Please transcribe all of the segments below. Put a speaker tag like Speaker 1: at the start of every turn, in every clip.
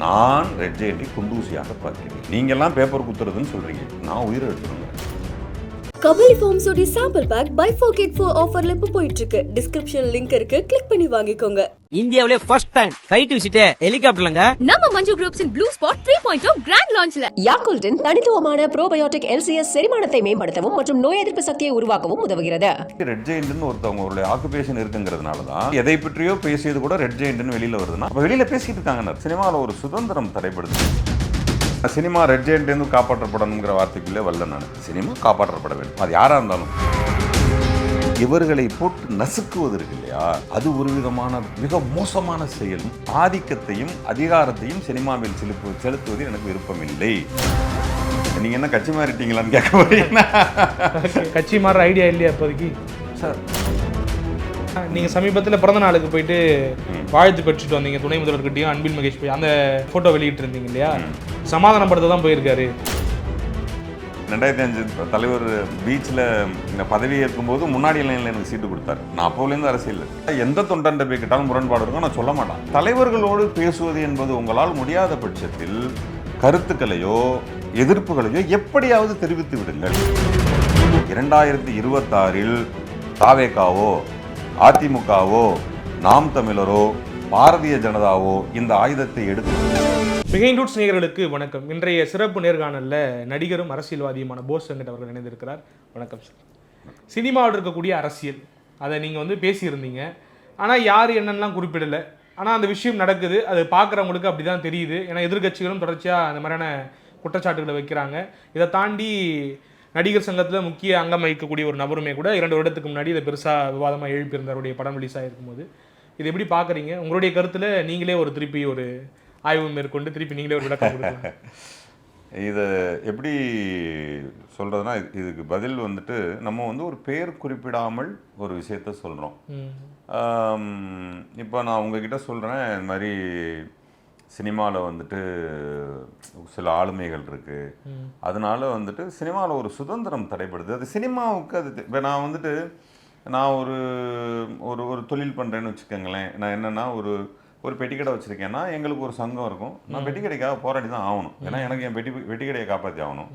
Speaker 1: நான் ரெட் ஜெயண்ட்டை குண்டூசியாக பார்க்கிறேன். நீங்கெல்லாம் பேப்பர் குத்துறதுன்னு சொல்றீங்க, நான் உயிரை எடுத்துருங்க.
Speaker 2: கபலி ஃபார்ம்ஸோட சாம்பிள் பேக் பை 4 get 4 ஆஃபர்ல இப்ப போயிட்டு இருக்கு. டிஸ்கிரிப்ஷன் லிங்க் இருக்கு, கிளிக் பண்ணி வாங்கிக்கோங்க.
Speaker 3: இந்தியாவிலே ஃபர்ஸ்ட் டைம் ஃளைட் விசிட் ஹெலிகாப்டர்லங்க.
Speaker 4: நம்ம Manju groups in blue spot 3.0 grand லான்ச்ல
Speaker 5: யாக்குல்டின் தனித்துவமான ப்ரோபயோட்டிக் LCS செரிமானத்தை மேம்படுத்தவும் மற்றும் நோய் எதிர்ப்பு சக்தியை உருவாக்கவும் உதவுகிறது.
Speaker 1: ரெட் ஜெயண்ட்னு ஒருத்தவங்களுடைய ஆக்குபேஷன் இருக்குங்கிறதுனால தான் எதை பற்றியோ பேசியது கூட ரெட் ஜெயண்ட்னு வெளியில வருதுன்னா அப்ப வெளியில பேசிட்டு இருக்காங்க. சினிமாவில் ஒரு சுதந்திரம் தடைபடுது. சினிமா ரெட் ஜெயண்ட்லேருந்து காப்பாற்றப்படணுங்கிற வார்த்தைக்குள்ளே வரல. நான் சினிமா காப்பாற்றப்பட வேண்டும், அது யாராக இருந்தாலும். இவர்களை போட்டு நசுக்குவது இருக்கு இல்லையா, அது ஒரு விதமான மிக மோசமான செயல். ஆதிக்கத்தையும் அதிகாரத்தையும் சினிமாவில் செலுத்துவது எனக்கு விருப்பமில்லை. நீங்க என்ன கட்சி மாறிட்டீங்களான்னு கேட்க போறீங்க.
Speaker 6: கட்சி மாற ஐடியா இல்லையா இப்போதைக்கு
Speaker 1: சார்?
Speaker 6: நீங்கள் சமீபத்தில் பிறந்த நாளுக்கு போயிட்டு வாழ்த்து பெற்றுட்டு வந்தீங்க துணை முதல்வர்கிட்டையும் அன்பில் மகேஷ் போய் அந்த ஃபோட்டோ வெளியிட்டு இருந்தீங்க இல்லையா? சமாதானப்படுத்த தான் போயிருக்காரு.
Speaker 1: 2005 தலைவர் பீச்சில் பதவி ஏற்கும்போது முன்னாடி லைனில் எனக்கு சீட்டு கொடுத்தாரு. நான் அப்போலேருந்து அரசியல் எந்த தொண்டன் போய் கேட்டாலும் முரண்பாடு இருக்கும், நான் சொல்ல மாட்டேன். தலைவர்களோடு பேசுவது என்பது உங்களால் முடியாத பட்சத்தில் கருத்துக்களையோ எதிர்ப்புகளையோ எப்படியாவது தெரிவித்து விடுங்கள். 2026 தாவேகாவோ அதிமுகவோ நாம் தமிழரோ பாரதிய ஜனதாவோ இந்த ஆயுதத்தை எடுத்து.
Speaker 6: பிகைண்ட் ரூட்ஸ் நேயர்களுக்கு வணக்கம். இன்றைய சிறப்பு நேர்காணலில் நடிகரும் அரசியல்வாதியுமான போஸ் வெங்கட் அவர்கள் இணைந்திருக்கிறார். வணக்கம் சார். சினிமாவில் இருக்கக்கூடிய அரசியல் அதை நீங்கள் பேசியிருந்தீங்க, ஆனால் யார் என்னென்னலாம் குறிப்பிடலை. ஆனால் அந்த விஷயம் நடக்குது, அது பார்க்குறவங்களுக்கு அப்படி தான் தெரியுது. ஏன்னா எதிர்கட்சிகளும் தொடர்ச்சியாக அந்த மாதிரியான குற்றச்சாட்டுகளை வைக்கிறாங்க. இதை தாண்டி நடிகர் சங்கத்தில் முக்கிய அங்கம் வகிக்கக்கூடிய ஒரு நபருமே கூட 2 வருடத்துக்கு முன்னாடி இதை பெருசாக விவாதமாக எழுப்பியிருந்தாருடைய படம் ரிலீஸ் ஆகிருக்கும்போது இது எப்படி பார்க்குறீங்க? உங்களுடைய கருத்தில் நீங்களே திருப்பி ஒரு ஆய்வு மேற்கொண்டு திருப்பி நீங்களே ஒரு விளக்கம் கொடுக்கலாம்.
Speaker 1: இதை எப்படி சொல்கிறதுனா, இதுக்கு பதில் நம்ம ஒரு பேர் குறிப்பிடாமல் ஒரு விஷயத்த சொல்கிறோம். இப்போ நான் உங்ககிட்ட சொல்கிறேன், இந்த மாதிரி சினிமாவில் சில ஆளுமைகள் இருக்குது, அதனால சினிமாவில் ஒரு சுதந்திரம் தடைபடுது. அது சினிமாவுக்கு அது இப்போ நான் ஒரு ஒரு தொழில் பண்ணுறேன்னு வச்சுக்கோங்களேன். நான் என்னென்னா ஒரு பெட்டி கடை வச்சுருக்கேன்னா எங்களுக்கு ஒரு சங்கம் இருக்கும். நான் பெட்டி கடைக்காக போராடி தான் ஆகணும், ஏன்னா எனக்கு என் பெட்டி கடையை காப்பாற்றி ஆகணும்.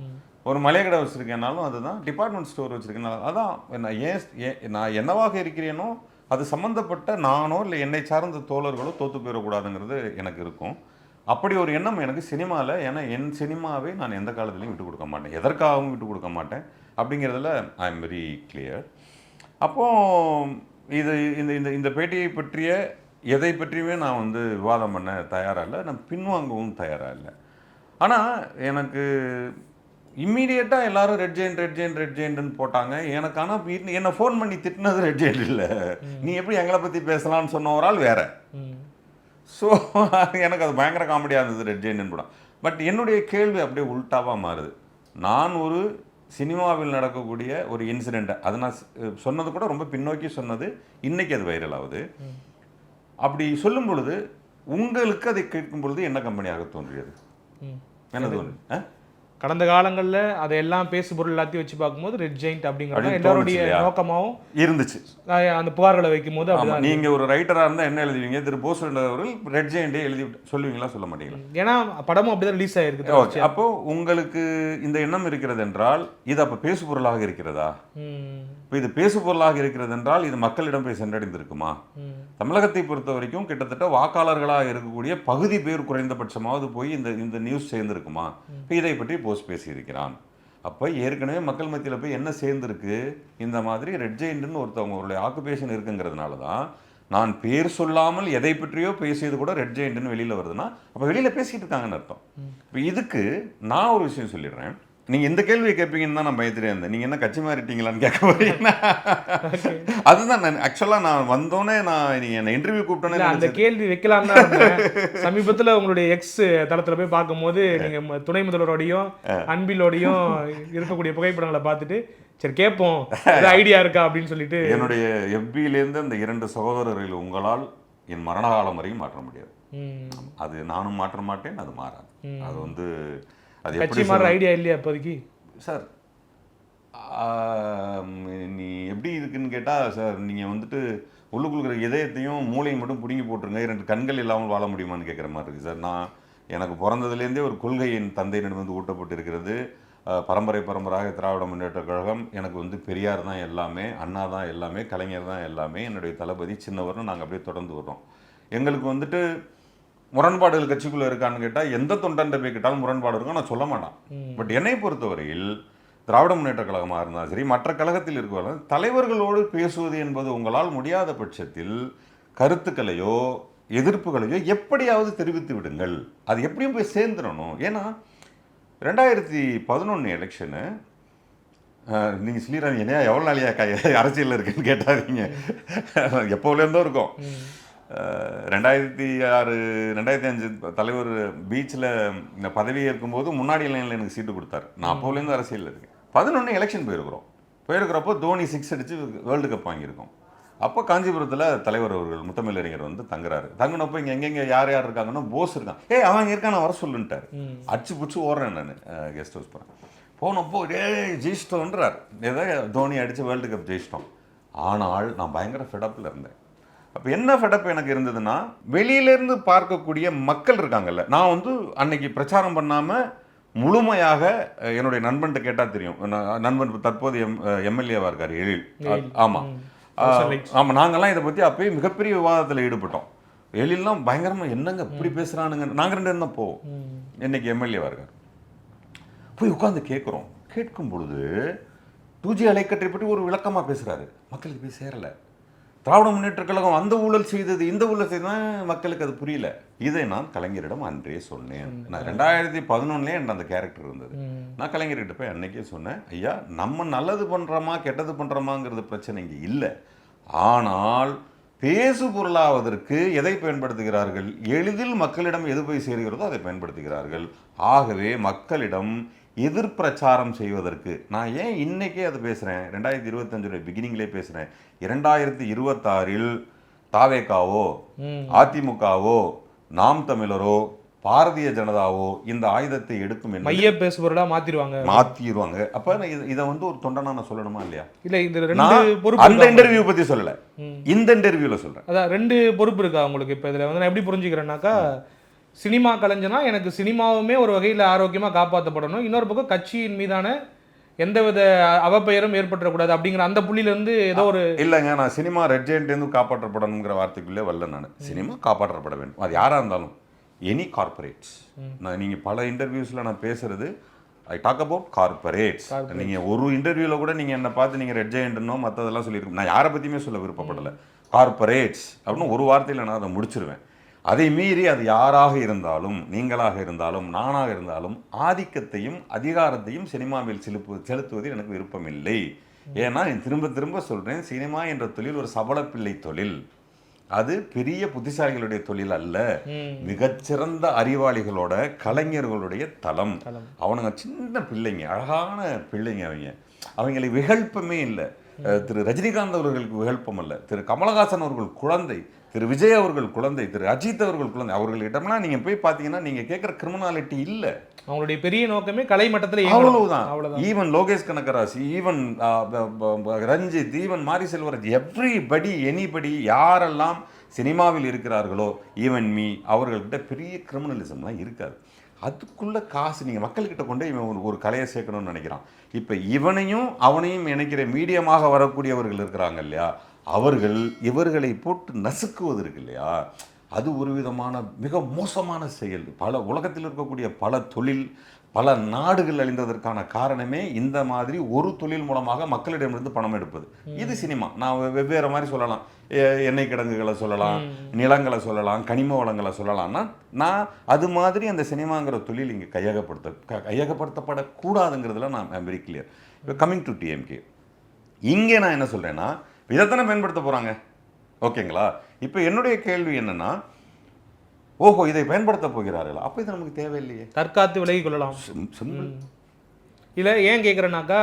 Speaker 1: ஒரு மளிகை கடை வச்சுருக்கேனாலும் அதுதான், டிபார்ட்மெண்ட் ஸ்டோர் வச்சுருக்கேனாலும் அதான். நான் என்னவாக இருக்கிறேனோ அது சம்மந்தப்பட்ட நானோ இல்லை என்னை சார்ந்த தோழர்களோ தோற்று போயிடக்கூடாதுங்கிறது எனக்கு இருக்கும். அப்படி ஒரு எண்ணம் எனக்கு சினிமாவில், ஏன்னா என் சினிமாவே நான் எந்த காலத்துலையும் விட்டு கொடுக்க மாட்டேன், எதற்காகவும் விட்டு கொடுக்க மாட்டேன் அப்படிங்கிறதுல ஐ எம் வெரி கிளியர். அப்போது இந்த பேட்டியை பற்றிய எதை பற்றியுமே நான் விவாதம் பண்ண தயாராக இல்லை, நான் பின்வாங்கவும் தயாராக இல்லை. ஆனால் எனக்கு இம்மீடியட்டாக எல்லாரும் ரெட் ஜெயண்ட்னு போட்டாங்க. எனக்கு ஆனால் என்னை ஃபோன் பண்ணி திட்டினது ரெட் ஜெயண்ட் இல்லை, நீ எப்படி எங்களை பற்றி பேசலான்னு சொன்ன ஒரு ஆள் வேற. ஸோ எனக்கு அது பயங்கர காமெடியாக இருந்தது ரெட் ஜெயண்ட் படம். பட் என்னுடைய கேள்வி அப்படியே உல்ட்டாவாக மாறுது. நான் ஒரு சினிமாவில் நடக்கக்கூடிய ஒரு இன்சிடெண்ட்டை, அது நான் சொன்னது கூட ரொம்ப பின்னோக்கி சொன்னது, இன்றைக்கி அது வைரல் ஆகுது. அப்படி சொல்லும் பொழுது உங்களுக்கு அதை கேட்கும் பொழுது என்ன கம்பெனியாக தோன்றியது? என்ன தோணுது?
Speaker 6: கடந்த காலங்களில் அதையெல்லாம் பேசு பொருள் எல்லாத்தையும் வச்சு பார்க்கும்போது ரெட் ஜெயண்ட் அப்படிங்கிறது எல்லாருடைய நோக்கமாகவும் இருந்துச்சு. அந்த புகார்களை வைக்கும் போது
Speaker 1: நீங்க ஒரு ரைட்டராக இருந்தால் என்ன எழுதுவீங்க? திரு போஸ் அவர்கள் ரெட் ஜெயண்டே எழுதி சொல்லுவீங்களா, சொல்ல மாட்டீங்களா?
Speaker 6: ஏன்னா படமும் அப்படிதான் ரிலீஸ் ஆயிருக்கு.
Speaker 1: அப்போ உங்களுக்கு இந்த எண்ணம் இருக்கிறது என்றால் இது அப்போ பேசு பொருளாக இருக்கிறதா? இப்போ இது பேசு பொருளாக இருக்கிறது என்றால் இது மக்களிடம் போய் சென்றடைந்திருக்குமா? தமிழகத்தை பொறுத்த வரைக்கும் கிட்டத்தட்ட வாக்காளர்களாக இருக்கக்கூடிய பகுதி பேர் குறைந்தபட்சமாவது போய் இந்த நியூஸ் சேர்ந்துருக்குமா? இப்போ இதை பற்றி போஸ்ட் பேசியிருக்கிறான். அப்போ ஏற்கனவே மக்கள் மத்தியில் போய் என்ன சேர்ந்துருக்கு? இந்த மாதிரி ரெட் ஜெயண்ட்னு ஒருத்தவங்களுடைய ஆக்குபேஷன் இருக்குங்கிறதுனால தான் நான் பேர் சொல்லாமல் எதை பற்றியோ பேசியது கூட ரெட் ஜெயண்ட்னு வெளியில் வருதுன்னா அப்போ வெளியில் பேசிகிட்டு இருக்காங்கன்னு அர்த்தம். இப்போ இதுக்கு நான் ஒரு விஷயம் சொல்லிடுறேன். நீங்கள் இந்த கேள்வியை கேட்பீங்கன்னு தான் நான் பயத்திலே இருந்தேன். நீங்கள் என்ன கட்சி மாறிட்டீங்களான்னு கேட்க போறீங்கன்னா அதுதான். நான் ஆக்சுவலாக நான் வந்தோடனே நீங்கள் என்னை இன்டர்வியூ கூப்பிட்டோன்னே
Speaker 6: அந்த கேள்வி வைக்கலாம் தான். சமீபத்தில் உங்களுடைய எக்ஸ் தளத்தில் போய் பார்க்கும்போது நீங்கள் துணை முதல்வரோடையும் அன்பிலோடையும் இருக்கக்கூடிய புகைப்படங்களை பார்த்துட்டு சரி கேட்போம் ஐடியா இருக்கா அப்படின்னு சொல்லிட்டு
Speaker 1: என்னுடைய எஃபியிலேருந்து அந்த 2 சகோதரர்கள் உங்களால் என் மரணகாலம் வரையும் மாற்ற முடியாது. அது நானும் மாற்ற மாட்டேன், அது மாறாது. அது அது
Speaker 6: கட்சி மாற ஐடியா இல்லையா இப்போதைக்கு?
Speaker 1: சார் நீ எப்படி இருக்குன்னு கேட்டால், சார் நீங்கள் உள்ளுக்குள்ள இதயத்தையும் மூளையும் மட்டும் பிடுங்கி போட்டுருங்க, 2 கண்கள் இல்லாமல் வாழ முடியுமான்னு கேட்குற மாதிரி இருக்குது சார். எனக்கு பிறந்ததுலேருந்தே ஒரு கொள்கையின் தந்தையிடமிருந்து ஊட்டப்பட்டிருக்கிறது. பரம்பரையாக திராவிட முன்னேற்றக் கழகம் எனக்கு வந்து பெரியார் தான் எல்லாமே, அண்ணா தான் எல்லாமே, கலைஞர் தான் எல்லாமே, என்னுடைய தளபதி சின்னவர்னு நாங்கள் அப்படியே தொடர்ந்து வர்றோம். எங்களுக்கு வந்துட்டு முரண்பாடுகள் கட்சிக்குள்ளே இருக்கான்னு கேட்டால் எந்த தொண்டன் போய் கேட்டாலும் முரண்பாடு இருக்கும், நான் சொல்ல மாட்டேன். பட் என்னை பொறுத்தவரையில் திராவிட முன்னேற்ற கழகமாக இருந்தாலும் சரி, மற்ற கழகத்தில் இருக்கிறவர்கள் தலைவர்களோடு பேசுவது என்பது உங்களால் முடியாத பட்சத்தில் கருத்துக்களையோ எதிர்ப்புகளையோ எப்படியாவது தெரிவித்து விடுங்கள். அது எப்படியும் போய் சேர்ந்துடணும். ஏன்னா 2011 எலெக்ஷனு நீங்கள் ஸ்ரீராம் என்னையா எவ்வளோ நாளையா அரசியலில் இருக்குன்னு கேட்டாதீங்க, எப்போலேருந்தோ இருக்கும். 2006 2005 தலைவர் பீச்சில் இந்த பதவி ஏற்கும்போது முன்னாடி லைனில் எனக்கு சீட்டு கொடுத்தாரு. நான் அப்போலேருந்து அரசியலில் இருக்கேன். 11 எலெக்ஷன் போயிருக்கிறப்போ தோனி 6 அடித்து வேர்ல்டு கப் வாங்கியிருக்கோம். அப்போ காஞ்சிபுரத்தில் தலைவர் அவர்கள் முத்தமிழறிஞர் வந்து தங்குறாரு. தங்கினப்போ இங்கே எங்கெங்கே யார் இருக்காங்கன்னா போஸ் இருக்கான். அவன் இருக்கான், நான் வர சொல்லுன்ட்டார். அடிச்சு பிடிச்சி ஓடுறேன் நான் கெஸ்ட் ஹவுஸ் போகிறேன். போனப்போ ஜெயிச்சிட்டோன்றார். ஏதோ தோனி அடித்து வேர்ல்டு கப் ஜெயிச்சிட்டோம். ஆனால் நான் பயங்கர ஃபெடப்பில் இருந்தேன். அப்போ என்ன ஃபெடப் எனக்கு இருந்ததுன்னா, வெளியிலேருந்து பார்க்கக்கூடிய மக்கள் இருக்காங்கல்ல, நான் வந்து அன்னைக்கு பிரச்சாரம் பண்ணாமல் முழுமையாக என்னுடைய நண்பன்கிட்ட கேட்டால் தெரியும். நண்பன் தற்போது எம்எல்ஏவாக இருக்கார் எழில். ஆமாம் ஆமாம், நாங்கள்லாம் இதை பற்றி அப்போயே மிகப்பெரிய விவாதத்தில் ஈடுபட்டோம். எழிலாம் பயங்கரமாக என்னங்க இப்படி பேசுகிறானுங்க. நாங்கள் 2 பேரும் தான் போவோம். இன்னைக்கு எம்எல்ஏவாக இருக்கார். போய் உட்காந்து கேட்கும் பொழுது 2G அலைக்கற்றை பற்றி ஒரு விளக்கமாக பேசுகிறாரு. மக்களுக்கு போய் சேரலை. திராவிட முன்னேற்ற கழகம் அந்த ஊழல் செய்தது, இந்த ஊழல் செய்தது, மக்களுக்கு அது புரியல. இதை நான் கலைஞரிடம் அன்றே சொன்னேன். நான் 2011 என்ற அந்த கேரக்டர் இருந்தது. நான் கலைஞர்கிட்ட போய் அன்னைக்கே சொன்னேன், ஐயா நம்ம நல்லது பண்ணுறோமா கெட்டது பண்ணுறோமாங்கிறது பிரச்சனை இங்கே இல்லை. ஆனால் பேசு பொருளாவதற்கு எதை பயன்படுத்துகிறார்கள்? எளிதில் மக்களிடம் எது போய் சேர்கிறதோ அதை பயன்படுத்துகிறார்கள். ஆகவே மக்களிடம் எதிர்பிரச்சாரம் செய்வதற்கு நான் ஏன் இன்னைக்கே அது பேசுகிறேன், 2025 பிகினிங்லேயே பேசுகிறேன். 2026 தாவேகாவோ அதிமுகவோ நாம் தமிழரோ பாரதிய ஜனதாவோ இந்த ஆயுதத்தை எடுக்கும் மைய
Speaker 6: பேசுபொருளா மாத்திடுவாங்க.
Speaker 1: அப்ப இதை வந்து ஒரு தொண்டனா நான் சொல்லணுமா இல்லையா?
Speaker 6: இல்ல, இந்த
Speaker 1: அந்த இன்டர்வியூ பத்தி சொல்லல, இந்த இன்டர்வியூல சொல்றேன்.
Speaker 6: அதான் 2 பொறுப்பு இருக்கா உங்களுக்கு. இப்ப இதுல வந்து நான் எப்படி புரிஞ்சுக்கிறேன்னாக்கா, சினிமா கலைஞனா எனக்கு சினிமாவுமே ஒரு வகையில் ஆரோக்கியமாக காப்பாற்றப்படணும், இன்னொரு பக்கம் கட்சியின் மீதான எந்தவித அவப்பெயரும் ஏற்பட்டுறக்கூடாது அப்படிங்கிற அந்த புள்ளியிலேருந்து ஏதோ ஒரு
Speaker 1: இல்லைங்க. நான் சினிமா ரெட் ஜெயண்ட்லேருந்து காப்பாற்றப்படணுங்கிற வார்த்தைக்குள்ளே வரல. நான் சினிமா காப்பாற்றப்பட வேண்டும், அது யாராக இருந்தாலும், எனி கார்பரேட்ஸ். நான் நீங்கள் பல இன்டர்வியூஸில் நான் பேசுகிறது ஐ டாக் அபவுட் கார்பரேட்ஸ். நீங்கள் ஒரு இன்டர்வியூவில் கூட நீங்கள் என்னை பார்த்து நீங்கள் ரெட் ஜெயண்ட்னோ மற்றதெல்லாம் சொல்லியிருக்கோம். நான் யாரை பற்றியுமே சொல்ல விருப்பப்படலை. கார்பரேட்ஸ் அப்படின்னு ஒரு வார்த்தையில் நான் அதை முடிச்சிருவேன். அதை மீறி அது யாராக இருந்தாலும், நீங்களாக இருந்தாலும், நானாக இருந்தாலும், ஆதிக்கத்தையும் அதிகாரத்தையும் சினிமாவில் செலுத்துவதில் எனக்கு விருப்பமில்லை. ஏன்னா திரும்ப சொல்கிறேன், சினிமா என்ற தொழில் ஒரு சபலப்பிள்ளை தொழில். அது பெரிய புத்திசாலிகளுடைய தொழில் அல்ல, மிகச்சிறந்த அறிவாளிகளோட கலைஞர்களுடைய தளம். அவனுங்க சின்ன பிள்ளைங்க, அழகான பிள்ளைங்க. அவங்களுக்கு விகல்பமே இல்லை. திரு ரஜினிகாந்த் அவர்களுக்கு விகல்பம் அல்ல, திரு கமலஹாசன் அவர்கள் குழந்தை, திரு விஜய் அவர்கள் குழந்தை, திரு அஜித் அவர்கள் குழந்தை. அவர்களிடம்லாம் நீங்கள் போய் பார்த்தீங்கன்னா நீங்கள் கேட்குற கிரிமினாலிட்டி இல்லை.
Speaker 6: அவங்களுடைய பெரிய நோக்கமே கலை மட்டத்தில்
Speaker 1: அவ்வளவுதான். ஈவன் லோகேஷ் கனகராசி, even Ranjith, even Mari Selvaraj, everybody anybody யாரெல்லாம் சினிமாவில் இருக்கிறார்களோ, ஈவன் மீ, அவர்கள்கிட்ட பெரிய கிரிமினலிசம்லாம் இருக்காது. அதுக்குள்ளே காசு நீங்கள் மக்கள்கிட்ட கொண்டு இவன் ஒரு கலையை சேர்க்கணும்னு நினைக்கிறான். இப்போ இவனையும் அவனையும் நினைக்கிற மீடியமாக வரக்கூடியவர்கள் இருக்கிறாங்க இல்லையா, அவர்கள் இவர்களை போட்டு நசுக்குவது இருக்கு இல்லையா, அது ஒரு விதமான மிக மோசமான செயல். பல உலகத்தில் இருக்கக்கூடிய பல தொழில், பல நாடுகள் அழிந்ததற்கான காரணமே இந்த மாதிரி ஒரு தொழில் மூலமாக மக்களிடமிருந்து பணம் எடுப்பது. இது சினிமா. நான் வெவ்வேறு மாதிரி சொல்லலாம், எண்ணெய் கிடங்குகளை சொல்லலாம், நிலங்களை சொல்லலாம், கனிம வளங்களை சொல்லலாம்னா, நான் அது மாதிரி அந்த சினிமாங்கிற தொழில் இங்கே கையகப்படுத்தப்படக்கூடாதுங்கிறதுல நான் வெரி கிளியர். இப்போ கம்மிங் டு டிஎம்கே, இங்கே நான் என்ன சொல்கிறேன்னா, இதைத்தானே பயன்படுத்த போகிறாங்க, ஓகேங்களா? இப்போ என்னுடைய கேள்வி என்னென்னா, ஓஹோ இதை பயன்படுத்த போகிறார்கள், அப்போ இது நமக்கு தேவையில்லையே,
Speaker 6: தற்காத்து விலகி கொள்ளலாம். இல்லை, ஏன் கேட்குறேன்னாக்கா,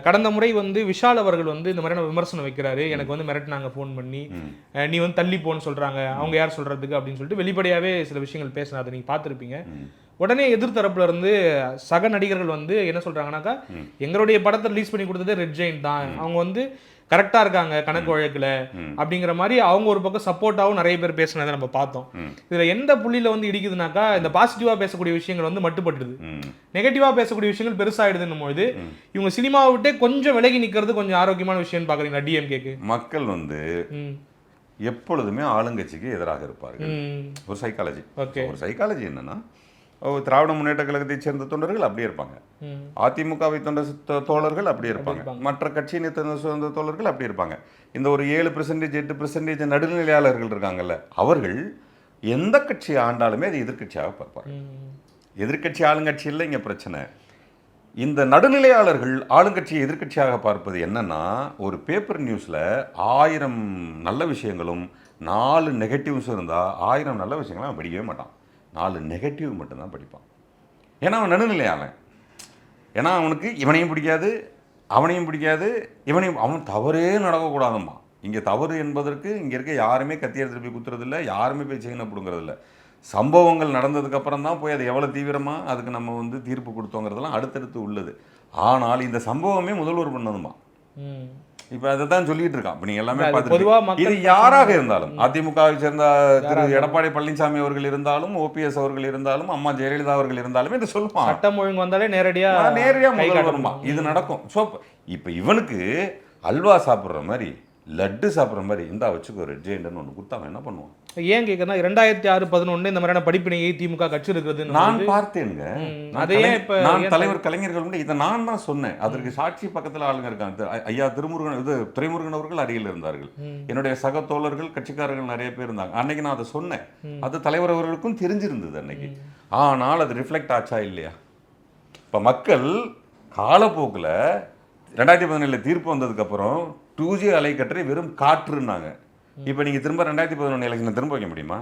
Speaker 6: கடந்த முறை வந்து விஷால் அவர்கள் வந்து இந்த மாதிரியான விமர்சனம் வைக்கிறாரு. எனக்கு வந்து மிரட்டினாங்க ஃபோன் பண்ணி, நீ வந்து தள்ளி போன்னு சொல்கிறாங்க, அவங்க யார் சொல்கிறதுக்கு அப்படின்னு சொல்லிட்டு வெளிப்படையாகவே சில விஷயங்கள் பேசினா, அதை நீங்கள் பார்த்துருப்பீங்க. உடனே எதிர்த்தரப்புல இருந்து சக நடிகர்கள் வந்து என்ன சொல்கிறாங்கன்னாக்கா, எங்களுடைய படத்தை ரிலீஸ் பண்ணி கொடுத்ததே ரெட் ஜெயண்ட் தான், அவங்க வந்து கரெக்டா இருக்காங்க கணக்கு வழக்குல அப்படிங்கிற மாதிரி அவங்க ஒரு பக்கம் சப்போர்ட்டாவும் நிறைய பேர் பேசுனதை நம்ம பார்த்தோம். இதுல எந்த புள்ளியில வந்து இடிக்குதுனாக்கா இந்த பாசிட்டிவா பேசக்கூடிய விஷயங்கள் வந்து மட்டுப்பட்டுது, நெகட்டிவா பேசக்கூடிய விஷயங்கள் பெருசாயிடுதுன்னும் போது இவங்க சினிமாவை விட்டே கொஞ்சம் விலகி நிக்கிறது கொஞ்சம் ஆரோக்கியமான விஷயம்னு பாக்குறீங்களா டிஎம்கேக்கு?
Speaker 1: மக்கள் வந்து எப்பொழுதுமே ஆளுங்கட்சிக்கு எதிராக இருப்பார்கள். ஒரு சைக்காலஜி. ஒரு சைக்காலஜி என்னன்னா, திராவிட முன்னேற்ற கழகத்தை சேர்ந்த தொண்டர்கள் அப்படியே இருப்பாங்க, அதிமுகவை தொண்ட தோழர்கள் அப்படியே இருப்பாங்க, மற்ற கட்சியினை சேர்ந்த தோழர்கள் அப்படியே இருப்பாங்க. இந்த ஒரு 7% 8% நடுநிலையாளர்கள் இருக்காங்கல்ல, அவர்கள் எந்த கட்சி ஆண்டாலுமே அது எதிர்கட்சியாக பார்ப்பார்கள். எதிர்கட்சி ஆளுங்கட்சி இல்லை இங்கே பிரச்சனை. இந்த நடுநிலையாளர்கள் ஆளுங்கட்சியை எதிர்கட்சியாக பார்ப்பது என்னன்னா, ஒரு பேப்பர் நியூஸில் 1000 நல்ல விஷயங்களும் 4 நெகட்டிவ்ஸும் இருந்தால் 1000 நல்ல விஷயங்களும் அவன் படிக்கவே மாட்டான், 4 நெகட்டிவ் மட்டும்தான் படிப்பான். ஏன்னா அவன் நடுநிலையாளன். ஏன்னா அவனுக்கு இவனையும் பிடிக்காது அவனையும் பிடிக்காது இவனையும், அவன் தவறே நடக்கக்கூடாதும்மா. இங்கே தவறு என்பதற்கு இங்கே இருக்க யாருமே கத்தி எடுத்துட்டு போய் குத்துறதில்ல, யாருமே போய் செயினை பிடுங்கிறதில்ல. சம்பவங்கள் நடந்ததுக்கு அப்புறம் தான் போய் அது எவ்வளோ தீவிரமாக அதுக்கு நம்ம வந்து தீர்ப்பு கொடுத்தோங்கிறதெல்லாம் அடுத்தடுத்து உள்ளது. ஆனால் இந்த சம்பவமே முதல்வர் பண்ணதுமா. இப்போ அதை தான் சொல்லிட்டு இருக்கான். இப்போ நீங்கள் எல்லாமே பார்த்து, இது யாராக இருந்தாலும், அதிமுகவை சேர்ந்த திரு எடப்பாடி பழனிசாமி அவர்கள் இருந்தாலும், ஓபிஎஸ் அவர்கள் இருந்தாலும், அம்மா ஜெயலலிதா அவர்கள் இருந்தாலுமே இதை சொல்லுவான்.
Speaker 6: சட்டம் ஒழுங்கு வந்தாலே நேரடியாக
Speaker 1: முதல்வருமா இது நடக்கும். ஸோ இப்போ இவனுக்கு அல்வா சாப்பிட்ற மாதிரி, லட்டு சாப்பிட்ற மாதிரி இந்தா வச்சுக்கோ ரெட் ஜெயண்ட்னு ஒன்று கொடுத்தா அவன் என்ன பண்ணுவான்?
Speaker 6: ஏன் கேட்கறா 2006-11 இந்த மாதிரியான படிப்பினையை திமுக கட்சி இருக்கிறது
Speaker 1: நான் பார்த்தேங்க. நான் தலைவர் கலைஞர்கள் இதை நான் தான் சொன்னேன். அதற்கு சாட்சி பக்கத்தில் ஆளுங்க இருக்காங்க. ஐயா துரைமுருகன் அவர்கள் அருகில் இருந்தார்கள், என்னுடைய சக தோழர்கள் கட்சிக்காரர்கள் நிறைய பேர் இருந்தாங்க. அன்னைக்கு நான் அதை சொன்னேன், அது தலைவர் அவர்களுக்கும் தெரிஞ்சிருந்தது அன்னைக்கு. ஆனால் அது ரிஃப்ளெக்ட் ஆச்சா இல்லையா? இப்போ மக்கள் காலப்போக்கில் 2017 தீர்ப்பு வந்ததுக்கப்புறம் 2G அலைக்கற்றை வெறும் காற்றுன்னாங்க. இப்போ நீங்கள் திரும்ப 2011 எலெக்ஷனை திரும்ப வைக்க முடியுமா?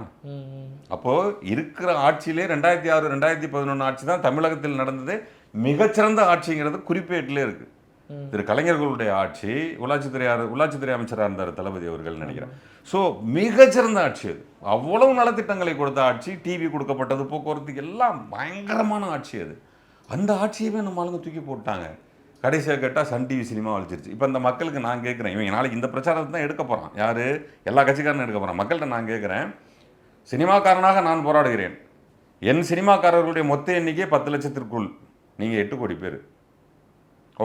Speaker 1: அப்போது இருக்கிற ஆட்சியிலே 2006 2011 ஆட்சி தான் தமிழகத்தில் நடந்ததே மிகச்சிறந்த ஆட்சிங்கிறது குறிப்பேட்டிலே இருக்குது. திரு கலைஞர்களுடைய ஆட்சி, உள்ளாட்சித்துறை அமைச்சராக இருந்தார் தளபதி அவர்கள் நினைக்கிறேன். ஸோ மிகச்சிறந்த ஆட்சி அது. அவ்வளவு நலத்திட்டங்களை கொடுத்த ஆட்சி, டிவி கொடுக்கப்பட்டது, போக்குவரத்துக்கு எல்லாம் பயங்கரமான ஆட்சி அது. அந்த ஆட்சியவே நம்ம ஆளுங்க தூக்கி போட்டாங்க. கடைசியாக கேட்டால் சன் டிவி சினிமா அழிச்சிருச்சு. இப்போ இந்த மக்களுக்கு நான் கேட்குறேன், இவங்க நாளைக்கு இந்த பிரச்சாரத்தை தான் எடுக்க போகிறான். யார்? எல்லா கட்சிக்காரனும் எடுக்க போகிறான். மக்கள்கிட்ட நான் கேட்குறேன், சினிமாக்காரனாக நான் போராடுகிறேன், என் சினிமாக்காரர்களுடைய மொத்த எண்ணிக்கை 10 லட்சத்திற்குள், நீங்கள் 8 கோடி பேர்,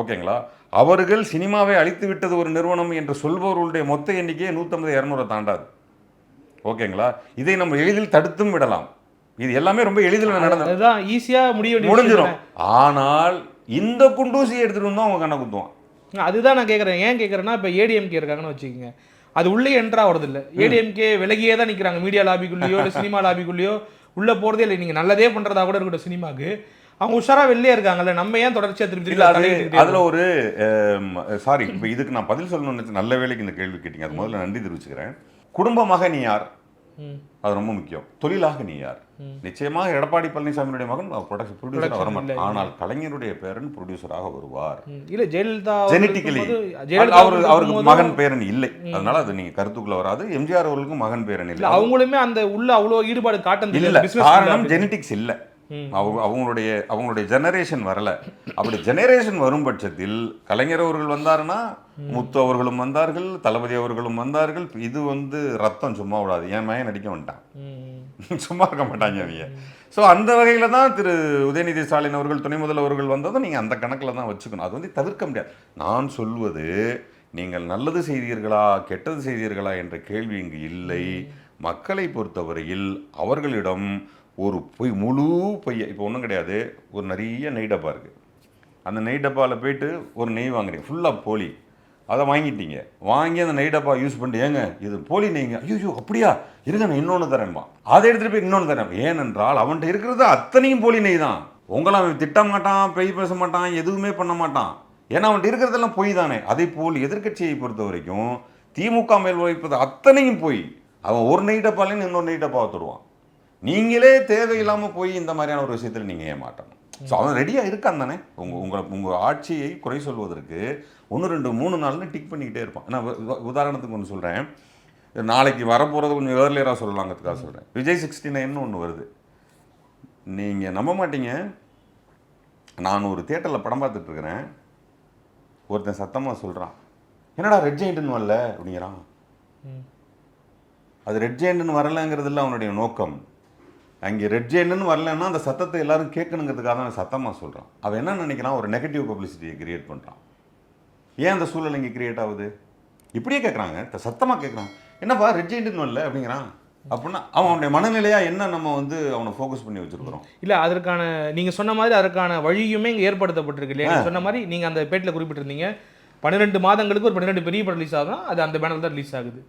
Speaker 1: ஓகேங்களா? அவர்கள் சினிமாவை அழித்து விட்டது ஒரு நிறுவனம் என்று சொல்பவர்களுடைய மொத்த எண்ணிக்கையை 150-200 தாண்டாது, ஓகேங்களா? இதை நம்ம எளிதில் தடுத்தும் விடலாம். இது எல்லாமே ரொம்ப எளிதில் நடந்தது,
Speaker 6: ஈஸியாக
Speaker 1: முடிஞ்சிடும். ஆனால் இந்த குண்டூசியை எடுத்துகிட்டு வந்தால் அவங்க கண்ணை குத்துவான்.
Speaker 6: அதுதான் நான் கேட்குறேன். ஏன் கேட்குறேன்னா, இப்போ ஏடிஎம்கே இருக்காங்கன்னு வச்சுக்கோங்க, அது உள்ளே என்ட்ரா வரது இல்லை. ஏடிஎம்கே விலகியே தான் நிற்கிறாங்க. மீடியா லாபிக்குள்ளேயோ இல்லை சினிமா லாபிக்குள்ளேயோ உள்ளே போகிறதே இல்லை. நீங்கள் நல்லதே பண்ணுறதா கூட இருக்கட்டும், சினிமாவுக்கு அவங்க உஷாரா வெளியே இருக்காங்கல்ல, நம்ம ஏன் தொடர்ச்சியாக திருப்பி
Speaker 1: அதில் ஒரு சாரி, இப்போ இதுக்கு நான் பதில் சொல்லணும்னு நல்ல வேலைக்கு இந்த கேள்வி கேட்டீங்க, அது முதல்ல நன்றி தெரிவிச்சுக்கிறேன். குடும்பமாக நீ யார், அது ரொம்ப முக்கியம். தொழிலாக நீ யார்? நிச்சயமாக எடப்பாடி பழனிசாமியுடைய மகன் ப்ரொடியூசராக வரமாட்டார், ஆனால் கலைஞருடைய பேரன் ப்ரொடியூசராக வருவார்.
Speaker 6: இல்ல ஜெயலலிதா
Speaker 1: ஜெனட்டிக்கலி அவருக்கு மகன் பேரன் இல்லை, அதனால அது நீங்க கருத்துக்குள்ள வராது. எம்ஜிஆர் அவர்களுக்கும் மகன் பேரன் இல்லை.
Speaker 6: அவங்களுமே அந்த உள்ள அவ்வளவு ஈடுபாடு காட்ட
Speaker 1: இல்லை, காரணம் ஜெனட்டிக்ஸ் இல்லை. அவங்களுடைய ஜெனரேஷன் வரல. அப்படி ஜெனரேஷன் வரும் பட்சத்தில் கலைஞர் அவர்கள் வந்தாருன்னா முத்து அவர்களும் வந்தார்கள், தளபதி அவர்களும் வந்தார்கள். இது வந்து ரத்தம் சும்மா விடாது. என் மகன் நடிக்க வந்துட்டான், சும்மா இருக்க மாட்டாங்க அவங்க. ஸோ அந்த வகையில தான் திரு உதயநிதி ஸ்டாலின் அவர்கள், துணை முதல்வர்கள் வந்ததும் நீங்கள் அந்த கணக்கில் தான் வச்சுக்கணும். அது வந்து தவிர்க்க முடியாது. நான் சொல்வது, நீங்கள் நல்லது செய்தீர்களா கெட்டது செய்தீர்களா என்ற கேள்வி இங்கு இல்லை. மக்களை பொறுத்தவரையில் அவர்களிடம் ஒரு பொய், முழு பொய்யை, இப்போ ஒன்றும் கிடையாது, ஒரு நிறைய நெய் டப்பா இருக்குது, அந்த நெய் டப்பாவில் போயிட்டு ஒரு நெய் வாங்குறீங்க, ஃபுல்லாக போலி, அதை வாங்கிட்டீங்க. வாங்கி அந்த நெய் டப்பா யூஸ் பண்ணிட்டு, ஏங்க இது போலி நெய்ங்க, ஐயோ அப்படியா, இருங்க நான் இன்னொன்று தரேன்பா, அதை எடுத்துகிட்டு போய் இன்னொன்று தரேன். ஏனென்றால் அவன்கிட்ட இருக்கிறது அத்தனையும் போலி நெய் தான். உங்களை அவன் திட்ட மாட்டான், பெய் பேச மாட்டான், எதுவுமே பண்ண மாட்டான். ஏன்னா அவன்கிட்ட இருக்கிறதெல்லாம் பொய் தானே. அதே போல் எதிர்கட்சியை பொறுத்த வரைக்கும் திமுக மேல் வைப்பது அத்தனையும் பொய். அவன் ஒரு நெய் டப்பாலேன்னு இன்னொரு நெய் டப்பாவை தருவான். நீங்களே தேவையில்லாமல் போய் இந்த மாதிரியான ஒரு விஷயத்தில் நீங்கள் ஏமாட்டணும். ஸோ அவன் ரெடியாக இருக்கான் தானே. உங்கள் ஆட்சியை குறை சொல்வதற்கு 1 2 3 நாள்னு டிக் பண்ணிக்கிட்டே இருப்பான். நான் உதாரணத்துக்கு ஒன்று சொல்கிறேன், நாளைக்கு வரப்போகிறது கொஞ்சம் ஏர்லியராக சொல்லலாங்கிறதுக்காக சொல்கிறேன். விஜய் 69 ஒன்று வருது, நீங்கள் நம்ப மாட்டீங்க. நான் ஒரு தியேட்டரில் படம் பார்த்துட்ருக்கிறேன், ஒருத்தன் சத்தமாக சொல்கிறான், என்னடா ரெட் ஜெயிண்ட்னு வரல அப்படிங்கிறான். அது ரெட் ஜெயிண்ட்னு வரலைங்கிறது இல்லை அவனுடைய நோக்கம். அங்கே ரெட் ஜெயிண்ட்னு வரலன்னா அந்த சத்தத்தை எல்லாரும் கேட்கணுங்கிறதுக்காக தான் சத்தமாக சொல்கிறான். அவன் என்ன நினைக்கிறான், ஒரு நெகட்டிவ் பப்ளிசிட்டியை கிரியேட் பண்ணுறான். ஏன் அந்த சூழல் இங்கே கிரியேட் ஆகுது? இப்படியே கேட்குறாங்க, சத்தமாக கேட்குறாங்க, என்னப்பா ரெட் ஜெயிண்ட்னு வரல அப்படிங்கிறான். அப்படின்னா அவனுடைய மனநிலையாக என்ன நம்ம வந்து அவனை ஃபோக்கஸ் பண்ணி வச்சுருக்கிறோம்.
Speaker 6: இல்லை, அதற்கான நீங்கள் சொன்ன மாதிரி அதற்கான வழியுமே இங்கே ஏற்படுத்தப்பட்டிருக்கு இல்லையா? நீங்கள் சொன்ன மாதிரி நீங்கள் அந்த பேட்டில் குறிப்பிட்டிருந்தீங்க 12 மாதங்களுக்கு ஒரு 12 பெரிய படம் ரிலீஸ் ஆகுதான், அது அந்த பேனல் தான் ரிலீஸ் ஆகுது.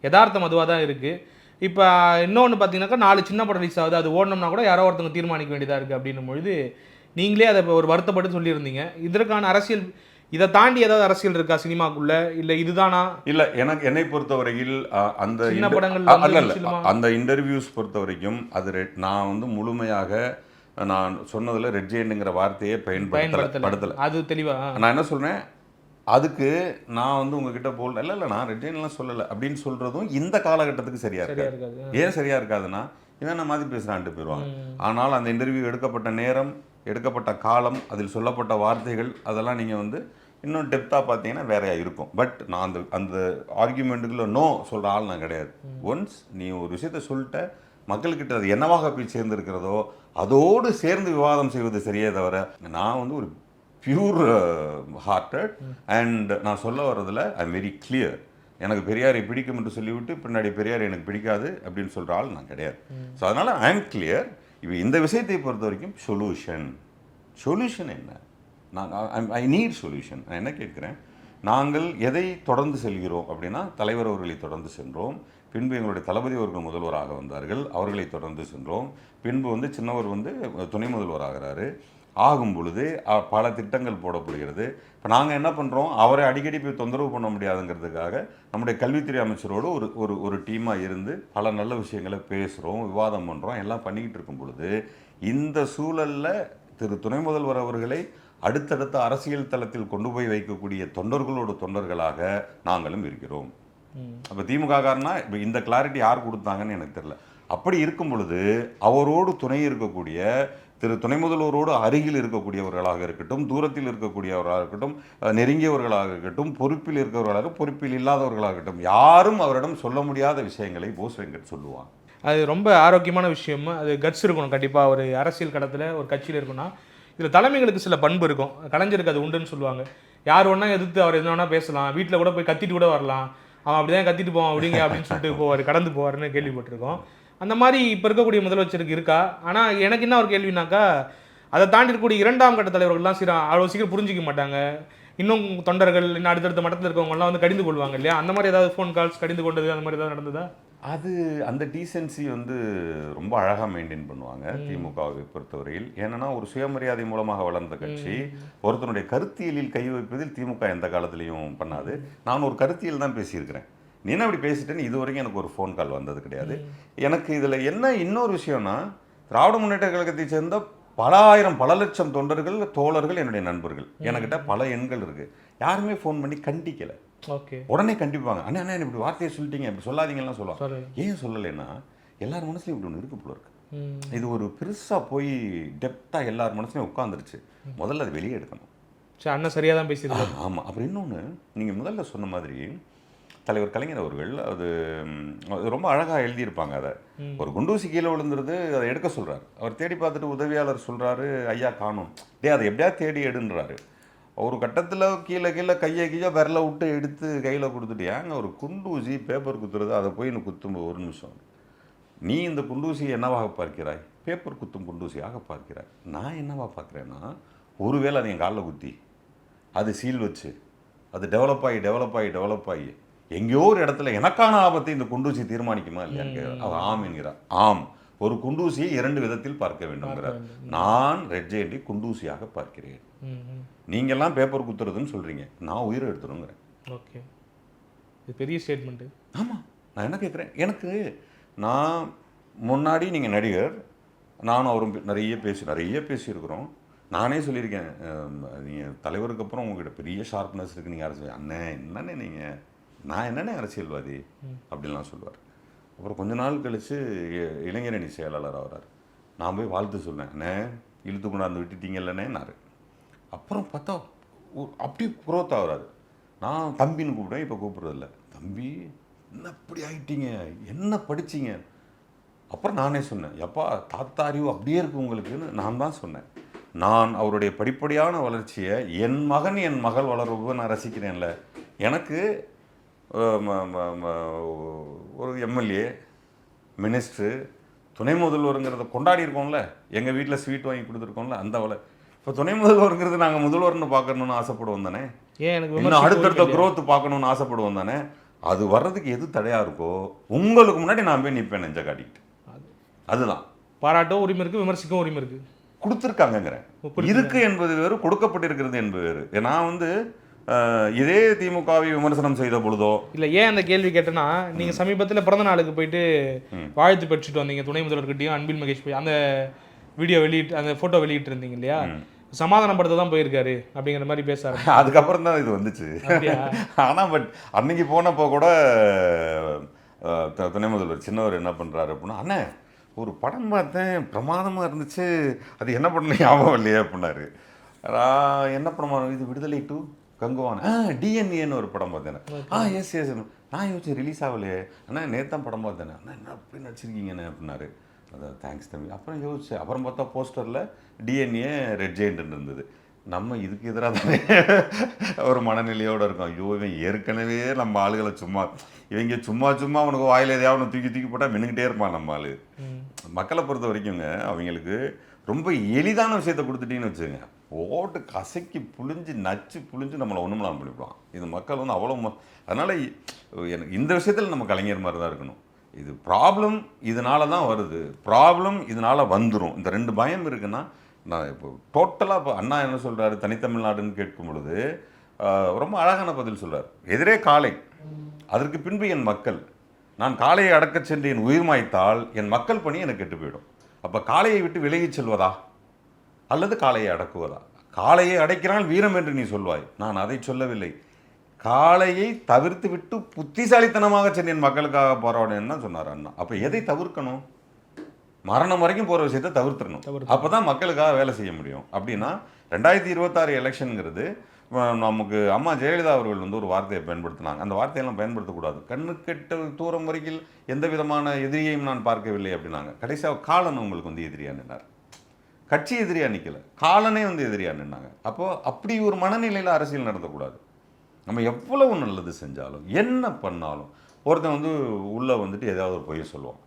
Speaker 6: யதார்த்தம் அதுவாக தான் இருக்குது. இப்போ இன்னொன்று பார்த்தீங்கன்னாக்கா 4 சின்ன படம் ரிலீஸ் ஆகுது, அது ஓடணும்னா கூட யாரோ ஒருத்தவங்க தீர்மானிக்க வேண்டியதாக இருக்குது அப்படின்னும் பொழுது நீங்களே அதை ஒரு வருத்தப்பட்டு சொல்லியிருந்தீங்க. இதற்கான அரசியல், இதை தாண்டி ஏதாவது அரசியல் இருக்கா சினிமாக்குள்ள, இல்லை இதுதானா? இல்லை,
Speaker 1: என்னை பொறுத்தவரையில் அந்த
Speaker 6: சின்ன படங்கள்
Speaker 1: அந்த இன்டர்வியூஸ் பொறுத்த வரைக்கும் அது நான் வந்து முழுமையாக நான் சொன்னதில் ரெட் ஜெயிண்ட்ங்கிற வார்த்தையை பயன்படுத்தலை.
Speaker 6: அது தெளிவா
Speaker 1: நான் என்ன சொல்கிறேன், அதுக்கு நான் வந்து உங்ககிட்ட இல்லை நான் ரெட் ஜெயின்லாம் சொல்லலை அப்படின்னு சொல்கிறதும் இந்த காலகட்டத்துக்கு சரியாக இருக்காது. ஏன் சரியாக இருக்காதுன்னா இவன் நான் மாதிரி பேசுகிறான்ட்டு போயிடுவாங்க. ஆனால் அந்த இன்டர்வியூ எடுக்கப்பட்ட நேரம், எடுக்கப்பட்ட காலம், அதில் சொல்லப்பட்ட வார்த்தைகள், அதெல்லாம் நீங்கள் வந்து இன்னும் டெப்த்தாக பார்த்தீங்கன்னா வேறையாக இருக்கும். பட் நான் அந்த ஆர்கியூமெண்ட்டுக்குள்ள நோ சொல்கிற ஆள் நான் கிடையாது. ஒன்ஸ் நீ ஒரு விஷயத்த சொல்லிட்ட, மக்கள்கிட்ட அது என்னவாக போய் சேர்ந்துருக்கிறதோ அதோடு சேர்ந்து விவாதம் செய்வது சரியே தவிர, நான் வந்து ஒரு பியூர் ஹார்ட்டட் அண்ட் நான் சொல்ல வர்றதில் ஐ எம் வெரி கிளியர். எனக்கு பெரியாரை பிடிக்கும் என்று சொல்லிவிட்டு பின்னாடி பெரியார் எனக்கு பிடிக்காது அப்படின்னு சொல்கிற ஆள் நான் கிடையாது. ஸோ அதனால் ஐ எம் கிளியர். இப்போ இந்த விஷயத்தை பொறுத்த வரைக்கும் சொல்யூஷன் என்ன? நான் ஐ நீட் சொல்யூஷன். நான் என்ன கேட்குறேன், நாங்கள் எதை தொடர்ந்து செல்கிறோம் அப்படின்னா, தலைவர் அவர்களை தொடர்ந்து சென்றோம், பின்பு எங்களுடைய தளபதி அவர்கள் முதல்வராக வந்தார்கள், அவர்களை தொடர்ந்து சென்றோம், பின்பு வந்து சின்னவர் வந்து துணை முதல்வராகிறாரு. ஆகும் பொழுது பல திட்டங்கள் போடப்படுகிறது. இப்போ நாங்கள் என்ன பண்ணுறோம், அவரை அடிக்கடி போய் தொந்தரவு பண்ண முடியாதுங்கிறதுக்காக நம்முடைய கல்வித்துறை அமைச்சரோடு ஒரு டீமாக இருந்து பல நல்ல விஷயங்களை பேசுகிறோம், விவாதம் பண்ணுறோம், எல்லாம் பண்ணிக்கிட்டு இருக்கும் பொழுது இந்த சூழலில் திரு துணை முதல்வர் அவர்களை அடுத்தடுத்த அரசியல் தளத்தில் கொண்டு போய் வைக்கக்கூடிய தொண்டர்களாக நாங்களும் இருக்கிறோம். அப்போ திமுக காரனா இப்போ இந்த கிளாரிட்டி யார் கொடுத்தாங்கன்னு எனக்கு தெரியல. அப்படி இருக்கும் பொழுது அவரோடு துணை இருக்கக்கூடிய திரு துணை முதல்வரோடு அருகில் இருக்கக்கூடியவர்களாக இருக்கட்டும், தூரத்தில் இருக்கக்கூடியவர்களாக இருக்கட்டும், நெருங்கியவர்களாக இருக்கட்டும், பொறுப்பில் இருக்கிறவர்களாக, பொறுப்பில் இல்லாதவர்களாக இருக்கட்டும், யாரும் அவரிடம் சொல்ல முடியாத விஷயங்களை போஸ் வெங்கட் சொல்லுவாங்க.
Speaker 6: அது ரொம்ப ஆரோக்கியமான விஷயம். அது கட்ஸ் இருக்கணும் கண்டிப்பாக. ஒரு அரசியல் கடத்தில் ஒரு கட்சியில் இருக்குன்னா இதில் தலைமைகளுக்கு சில பண்பு இருக்கும். கலைஞருக்கு அது உண்டுன்னு சொல்லுவாங்க. யார் ஒன்றா எதிர்த்து அவர் எது வேணால் பேசலாம், வீட்டில் கூட போய் கத்திட்டு கூட வரலாம், அவன் அப்படி தான் கத்திட்டு போவான் அப்படிங்க அப்படின்னு சொல்லிட்டு போவார், கடந்து போவார்னு கேள்விப்பட்டிருக்கோம். அந்த மாதிரி இப்போ இருக்கக்கூடிய முதலமைச்சருக்கு இருக்கா? ஆனால் எனக்கு என்ன ஒரு கேள்வினாக்கா, அதை தாண்டி இருக்கக்கூடிய 2ஆம் கட்ட தலைவர்கள்லாம் அவ்வளோ சீக்கிரம் புரிஞ்சிக்க மாட்டாங்க. இன்னும் தொண்டர்கள், இன்னும் அடுத்தடுத்த மட்டத்தில் இருக்கவங்கலாம் வந்து கடிந்து கொள்வாங்க இல்லையா? அந்த மாதிரி ஏதாவது ஃபோன் கால்ஸ் கடிந்து கொண்டது அந்த மாதிரி ஏதாவது நடந்ததா?
Speaker 1: அது அந்த டீசென்சி வந்து ரொம்ப அழகாக மெயின்டைன் பண்ணுவாங்க திமுகவை பொறுத்தவரையில். ஏன்னா ஒரு சுயமரியாதை மூலமாக வளர்ந்த கட்சி. ஒருத்தனுடைய கருத்தியலில் கை வைப்பதில் திமுக எந்த காலத்திலையும் பண்ணாது. நான் ஒரு கருத்தியல் தான் பேசியிருக்கிறேன். நீ என்ன அப்படி பேசிட்டேன்னு இது வரைக்கும் எனக்கு ஒரு ஃபோன் கால் வந்தது கிடையாது. எனக்கு இதில் என்ன இன்னொரு விஷயம்னா, திராவிட முன்னேற்ற கழகத்தை சேர்ந்த பல ஆயிரம் பல லட்சம் தொண்டர்கள், தோழர்கள், என்னுடைய நண்பர்கள், என்கிட்ட பல எண்கள் இருக்குது. யாருமே ஃபோன் பண்ணி கண்டிக்கலை.
Speaker 6: ஓகே,
Speaker 1: உடனே கண்டிப்பாங்க. அண்ணா அண்ணா இப்படி வார்த்தையை சொல்லிட்டீங்க, இப்படி சொல்லாதீங்கலாம் சொல்லுவாங்க. ஏன் சொல்லலைன்னா எல்லார் மனசுலையும் இப்படி ஒன்று இருக்கு போல இருக்கு. இது ஒரு பெருசாக போய் டெப்த்தாக எல்லார் மனசுலையும் உட்காந்துருச்சு. முதல்ல அது வெளியே எடுக்கணும்.
Speaker 6: சரி, அண்ணன் சரியாக தான் பேசியிருக்காங்க.
Speaker 1: ஆமாம். அப்புறம் இன்னொன்று, நீங்கள் முதல்ல சொன்ன மாதிரி தலைவர் கலைஞர் அவர்கள் அது ரொம்ப அழகாக எழுதியிருப்பாங்க. அதை ஒரு குண்டூசி கீழே விழுந்துருது, அதை எடுக்க சொல்கிறார். அவர் தேடி பார்த்துட்டு உதவியாளர் சொல்கிறாரு, ஐயா காணும், அதை எப்படியா தேடி எடுன்றாரு. ஒரு கட்டத்தில் கீழே கையை விரலை விட்டு எடுத்து கையில் கொடுத்துட்டு, ஏங்க ஒரு குண்டூசி பேப்பர் குத்துறது, அதை போய் இன்னும் குத்தும் ஒரு நிமிஷம், நீ இந்த குண்டூசி என்னவாக பார்க்கிறாய்? பேப்பர் குத்தும் குண்டூசியாக பார்க்கிறாய். நான் என்னவா பார்க்குறேன்னா, ஒருவேளை அது என் காலில் குத்தி அது சீல் வச்சு அது டெவலப் ஆகி எங்கேயோ ஒரு இடத்துல எனக்கான ஆபத்தை இந்த குண்டூசி தீர்மானிக்குமா இல்லையான்னு அவர் ஆம் என்கிறார். ஆம், ஒரு குண்டூசியை 2 விதத்தில் பார்க்க வேண்டும்ங்கிறார். நான் ரெட் ஜெயண்டி குண்டூசியாக பார்க்கிறேன். நீங்கள்லாம் பேப்பர் குத்துறதுன்னு சொல்கிறீங்க, நான் உயிரை எடுத்துருங்கிறேன்.
Speaker 6: ஓகே, இது பெரிய ஸ்டேட்மெண்ட்டு.
Speaker 1: ஆமாம். நான் என்ன கேட்குறேன், எனக்கு நான் முன்னாடி நீங்கள் நடிகர், நானும் அவரும் நிறைய பேசியிருக்கிறோம். நானே சொல்லியிருக்கேன், நீங்கள் தலைவருக்கு அப்புறம் உங்கள்கிட்ட பெரிய ஷார்ப்னஸ் இருக்குது, நீங்கள் அரசியல் அண்ணே என்னண்ணே நீங்கள், நான் என்னென்ன அரசியல்வாதி அப்படின்லாம் சொல்லுவார். அப்புறம் கொஞ்ச நாள் கழித்து இளைஞரணி செயலாளர் ஆகிறார். நான் போய் வாழ்த்து சொன்னேன், அண்ணே இழுத்து கொண்டாந்து விட்டுட்டீங்க இல்லைன்னேன்னாரு. அப்புறம் பார்த்தா அப்படி குரோத் ஆகிறாரு. நான் தம்பின்னு கூப்பிடுவேன், இப்போ கூப்பிட்றதில்ல. தம்பி என்ன இப்படி ஆகிட்டீங்க, என்ன படிச்சிங்க? அப்புறம் நானே சொன்னேன், எப்பா தாத்தா அறிவு அப்படியே இருக்கு உங்களுக்குன்னு நான் தான் சொன்னேன். நான் அவருடைய படிப்படியான வளர்ச்சியை என் மகன் என் மகள் வளர்வு நான் ரசிக்கிறேன்ல. எனக்கு ஒரு எம்எல்ஏ, மினிஸ்ட்ரு, துணை முதல்வருங்கிறத கொண்டாடி இருக்கோம்ல, எங்கள் வீட்டில் ஸ்வீட் வாங்கி கொடுத்துருக்கோம்ல, அந்த இப்போ துணை முதல்வருங்கிறது நாங்கள் முதல்வர்னு பார்க்கணுன்னு ஆசைப்படுவோம் தானே,
Speaker 6: ஏன் எனக்கு
Speaker 1: இன்னும் அடுத்தடுத்த growth பார்க்கணுன்னு ஆசைப்படுவோம் தானே. அது வர்றதுக்கு எது தடையாக இருக்கோ உங்களுக்கு முன்னாடி நான் போய் நிற்பேன் நெஞ்ச காட்டிக்கிட்டு. அதுதான்
Speaker 6: பாராட்டும் உரிமை இருக்கு, விமர்சிக்கவும் உரிமை இருக்கு.
Speaker 1: கொடுத்துருக்காங்கங்கிறேன். இருக்கு என்பது வேறு, கொடுக்கப்பட்டிருக்கிறது என்பது வேறு. நான் வந்து இதே திமுகவை விமர்சனம் செய்த பொழுதோ
Speaker 6: இல்லை, ஏன் அந்த கேள்வி கேட்டேன்னா, நீங்கள் சமீபத்தில் பிறந்த நாளுக்கு போயிட்டு வாழ்த்து பெற்றுட்டு வந்தீங்க துணை முதல்வர்கிட்டையும், அன்பில் மகேஷ் போய் அந்த வீடியோ அந்த ஃபோட்டோ வெளியிட்டு இருந்தீங்க இல்லையா, சமாதானப்படுத்த தான் போயிருக்காரு அப்படிங்கிற மாதிரி பேசாரு.
Speaker 1: அதுக்கப்புறம் தான் இது வந்துச்சு. ஆனால் பட் அன்னைக்கு போனப்போ கூட துணை முதல்வர் சின்னவர் என்ன பண்ணுறாரு அப்படின்னா, அண்ணே ஒரு படம் பார்த்தேன் பிரமாதமாக இருந்துச்சு, அது என்ன பண்ண ஞாபகம் இல்லையே அப்படின்னாரு. என்ன படமாக இது? விடுதலை 2 கங்குவான் டிஎன்ஏன்னு ஒரு படம் பார்த்தேன். எஸ் நான் யோசிச்சு ரிலீஸ் ஆகலையே அண்ணா, நேற்று படம் பார்த்தேனே அண்ணா, என்ன அப்படி நடிச்சிருக்கீங்கண்ணே அப்படின்னாரு. அதான் தேங்க்ஸ் தம்பி. அப்புறம் யோசிச்சேன், அப்புறம் பார்த்தா போஸ்டரில் டிஎன்ஏ ரெட் ஜெயண்ட்னு இருந்தது. நம்ம இதுக்கு எதிராக தானே ஒரு மனநிலையோடு இருக்கோம். ஐயோ இவன் ஏற்கனவே நம்ம ஆளுகளை இவங்க சும்மா அவனுக்கு வாயில் எதையாவது தூக்கி போட்டால் மின்னுக்கிட்டே இருப்பான் நம்ம ஆளு. மக்களை பொறுத்த வரைக்குங்க அவங்களுக்கு ரொம்ப எளிதான விஷயத்த கொடுத்துட்டீங்கன்னு வச்சுங்க, போட்டு கசக்கி நச்சு புழிஞ்சு நம்மளை ஒன்றுமெல்லாம் பண்ணிவிடுவான். இது மக்கள் வந்து அவ்வளோ அதனால் எனக்கு இந்த விஷயத்தில் நம்ம கலைஞர் மாதிரி தான் இருக்கணும். இது ப்ராப்ளம் இதனால தான் வருது, ப்ராப்ளம் இதனால் வந்துடும். இந்த 2 பயம் இருக்குன்னா, நான் இப்போ டோட்டலாக இப்போ அண்ணா என்ன சொல்கிறாரு தனித்தமிழ்நாடுன்னு கேட்கும் பொழுது ரொம்ப அழகான பதில் சொல்கிறார். எதிரே காளை, அதற்கு பின்பு என் மக்கள். நான் காளையை அடக்கச் சென்று என் உயிர் மாய்த்தால் என் மக்கள் பணி எனக்கு கெட்டு போயிடும். அப்போ காளையை விட்டு விலகிச் செல்வதா அல்லது காளையை அடக்குவதா? காளையை அடைக்கிறான் வீரம் என்று நீ சொல்வாய், நான் அதை சொல்லவில்லை. காளையை தவிர்த்து விட்டு புத்திசாலித்தனமாக சென்று என் மக்களுக்காக போராடுன்னு தான் சொன்னார் அண்ணா. அப்போ எதை தவிர்க்கணும்? மரணம் வரைக்கும் போகிற விஷயத்தை தவிர்த்துடணும். அப்போ தான் மக்களுக்காக வேலை செய்ய முடியும். அப்படின்னா 2026 எலெக்ஷனுங்கிறது நமக்கு அம்மா ஜெயலலிதா அவர்கள் வந்து ஒரு வார்த்தையை பயன்படுத்தினாங்க. அந்த வார்த்தையெல்லாம் பயன்படுத்தக்கூடாது. கண்ணுக்கெட்ட தூரம் வரைக்கும் எந்த விதமான எதிரியையும் நான் பார்க்கவில்லை அப்படின்னாங்க. கடைசியாக காலன் உங்களுக்கு வந்து எதிரியாக நின்னார். கட்சி எதிரியாக நிற்கல, காலனே வந்து எதிரியாக நின்னாங்க. அப்போது அப்படி ஒரு மனநிலையில் அரசியல் நடத்தக்கூடாது. நம்ம எவ்வளவு நல்லது செஞ்சாலும் என்ன பண்ணாலும் ஒருத்தன் வந்து உள்ளே வந்துட்டு எதாவது ஒரு பொய்யை சொல்லுவான்,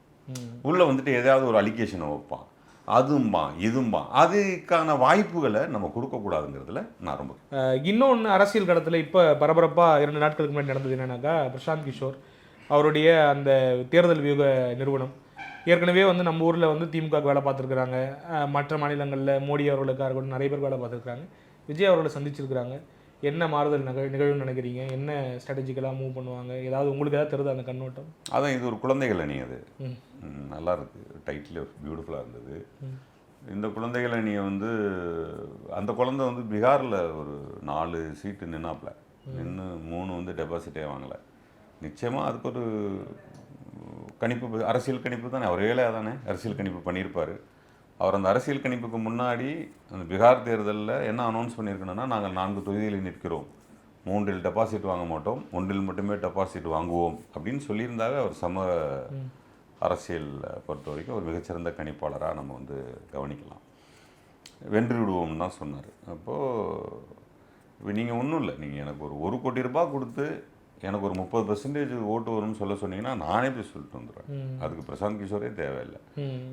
Speaker 1: உள்ளே வந்துட்டு எதாவது ஒரு அலிகேஷனை வைப்பான், அதும்பா இதும்பா. அதுக்கான வாய்ப்புகளை நம்ம கொடுக்கக்கூடாதுங்கிறதுல நான் ரொம்ப
Speaker 6: இன்னொன்று அரசியல் களத்தில் இப்போ பரபரப்பாக 2 நாட்களுக்கு முன்னாடி நடந்தது என்னன்னாக்கா, பிரசாந்த் கிஷோர் அவருடைய அந்த தேர்தல் வியூக நிறுவனம் ஏற்கனவே வந்து நம்ம ஊரில் வந்து திமுக வேலை பார்த்துருக்குறாங்க, மற்ற மாநிலங்களில் மோடி அவர்களுக்காக இருக்கட்டும் நிறைய பேர் வேலை பார்த்துருக்குறாங்க, விஜய் அவர்களை சந்திச்சிருக்கிறாங்க. என்ன மாறுதல் நிகழ்வுன்னு நினைக்கிறீங்க? என்ன ஸ்ட்ராட்டஜிக்கலாக மூவ் பண்ணுவாங்க? ஏதாவது உங்களுக்கு ஏதாவது தெரியுது அந்த கண்ணோட்டம்?
Speaker 1: அதான் இது ஒரு குழந்தைகள் அணி, அது நல்லா இருக்கு, டைட்டில் பியூட்டிஃபுல்லாக இருந்தது. இந்த குழந்தைகள் அணியை வந்து அந்த குழந்தை வந்து பீகாரில் ஒரு 4 சீட்டு நின்னாப்புல நின்று 3 வந்து டெபாசிட்டே வாங்கலை. நிச்சயமாக அதுக்கு ஒரு கணிப்பு, அரசியல் கணிப்பு தானே, அவர் வேலையாக தானே அரசியல் கணிப்பு பண்ணியிருப்பார். அவர் அந்த அரசியல் கணிப்புக்கு முன்னாடி அந்த பீகார் தேர்தலில் என்ன அனௌன்ஸ் பண்ணியிருக்கணும்னா, நாங்கள் 4 தொகுதிகளில் நிற்கிறோம், 3இல் டெபாசிட் வாங்க மாட்டோம், 1இல் மட்டுமே டெபாசிட் வாங்குவோம் அப்படின்னு சொல்லியிருந்தாவே அவர் அரசியல் பொறுத்த வரைக்கும் ஒரு மிகச்சிறந்த கணிப்பாளராக நம்ம வந்து கவனிக்கலாம். வென்று விடுவோம்னு தான் சொன்னார். அப்போது இப்போ நீங்கள் ஒன்றும் இல்லை, நீங்கள் எனக்கு ஒரு 1 கோடி ரூபாய் கொடுத்து எனக்கு ஒரு 30% ஓட்டு வரும்னு சொன்னீங்கன்னா நானே போய் சொல்லிட்டு வந்துடுவேன். அதுக்கு பிரசாந்த் கிஷோரே தேவையில்லை.